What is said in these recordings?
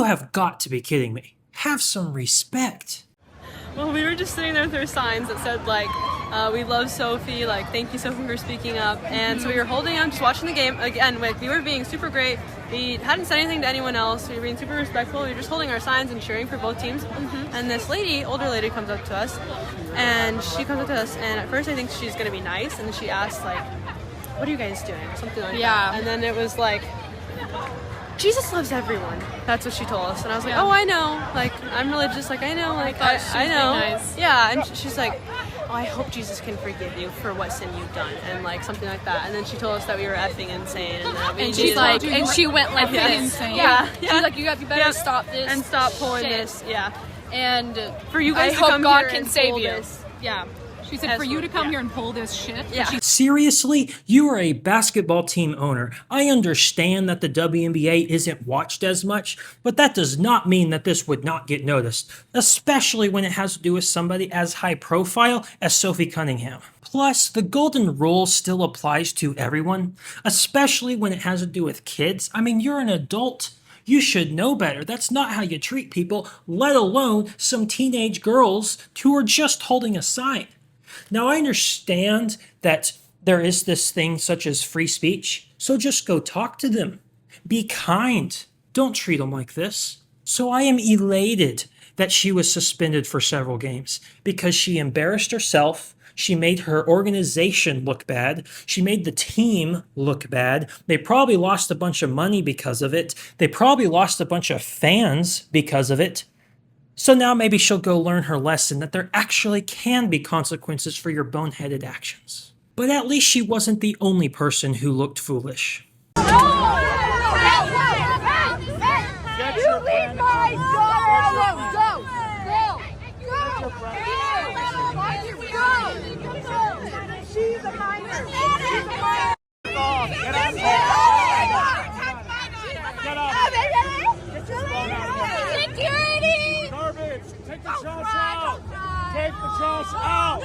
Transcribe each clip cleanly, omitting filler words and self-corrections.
You have got to be kidding me. Have some respect. Well, we were just sitting there with our signs that said, like, we love Sophie, like, thank you, Sophie, for speaking up. And so we were holding them, just watching the game. Again, like, we were being super great. We hadn't said anything to anyone else. We were being super respectful. We were just holding our signs and cheering for both teams. And this lady, older lady, comes up to us. And she comes up to us, and at first I think she's going to be nice. And then she asks, like, what are you guys doing? Something like that. And then it was like, Jesus loves everyone. That's what she told us. And I was like, oh, I know. Like, I'm religious. Like, I know. Like, I know. Nice. Yeah. And she's like, oh, I hope Jesus can forgive you for what sin you've done. And, like, something like that. And then she told us that we were effing insane. And that we and she's like, and she went like this. Insane. Yeah. She's like, you better stop this. And stop pulling this. Yeah. And for you guys I to hope come God here can and save pull you. This. Yeah. She said, for you to come here and pull this shit. Yeah. Seriously? You are a basketball team owner. I understand that the WNBA isn't watched as much, but that does not mean that this would not get noticed, especially when it has to do with somebody as high profile as Sophie Cunningham. Plus, the golden rule still applies to everyone, especially when it has to do with kids. I mean, you're an adult. You should know better. That's not how you treat people, let alone some teenage girls who are just holding a sign. Now, I understand that there is this thing such as free speech, so just go talk to them. Be kind. Don't treat them like this. So I am elated that she was suspended for several games because she embarrassed herself. She made her organization look bad. She made the team look bad. They probably lost a bunch of money because of it. They probably lost a bunch of fans because of it. So now maybe she'll go learn her lesson that there actually can be consequences for your boneheaded actions. But at least she wasn't the only person who looked foolish. You leave my daughter alone! Go! She's a minor! Get out of here! Get up! Security! Garbage! Take the trash out! Take the trash out!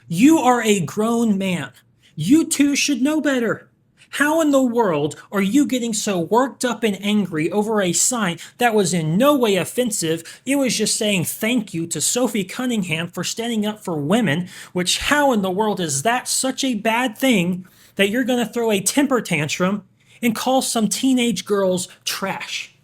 You are a grown man. You two should know better. How in the world are you getting so worked up and angry over a sign that was in no way offensive? It was just saying thank you to Sophie Cunningham for standing up for women, which how in the world is that such a bad thing that you're going to throw a temper tantrum and call some teenage girls trash?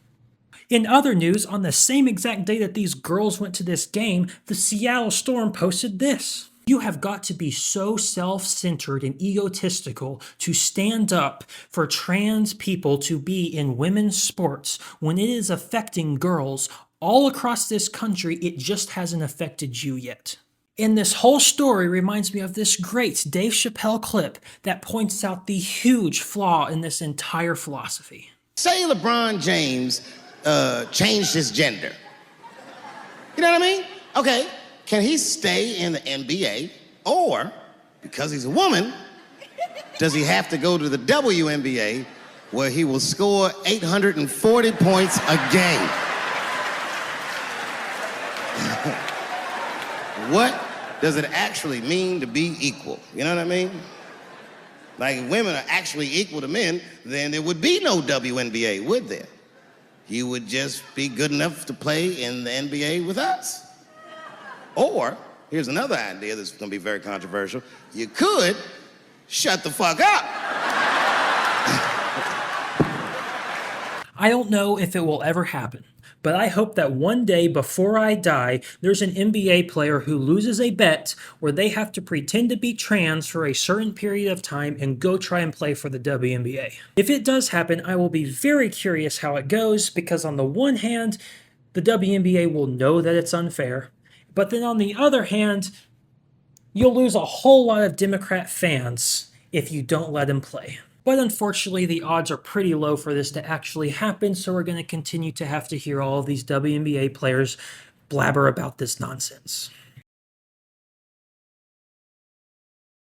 In other news, on the same exact day that these girls went to this game, the Seattle Storm posted this. You have got to be so self-centered and egotistical to stand up for trans people to be in women's sports when it is affecting girls all across this country. It just hasn't affected you yet. And this whole story reminds me of this great Dave Chappelle clip that points out the huge flaw in this entire philosophy. Say LeBron James changed his gender. You know what I mean? Okay. Can he stay in the NBA, or, because he's a woman, does he have to go to the WNBA where he will score 840 points a game? What does it actually mean to be equal? You know what I mean? Like, if women are actually equal to men, then there would be no WNBA, would there? You would just be good enough to play in the NBA with us. Or, here's another idea that's going to be very controversial. You could shut the fuck up. I don't know if it will ever happen, but I hope that one day before I die, there's an NBA player who loses a bet where they have to pretend to be trans for a certain period of time and go try and play for the WNBA. If it does happen, I will be very curious how it goes, because on the one hand, the WNBA will know that it's unfair. But then on the other hand, you'll lose a whole lot of Democrat fans if you don't let him play. But unfortunately, the odds are pretty low for this to actually happen, so we're going to continue to have to hear all of these WNBA players blabber about this nonsense.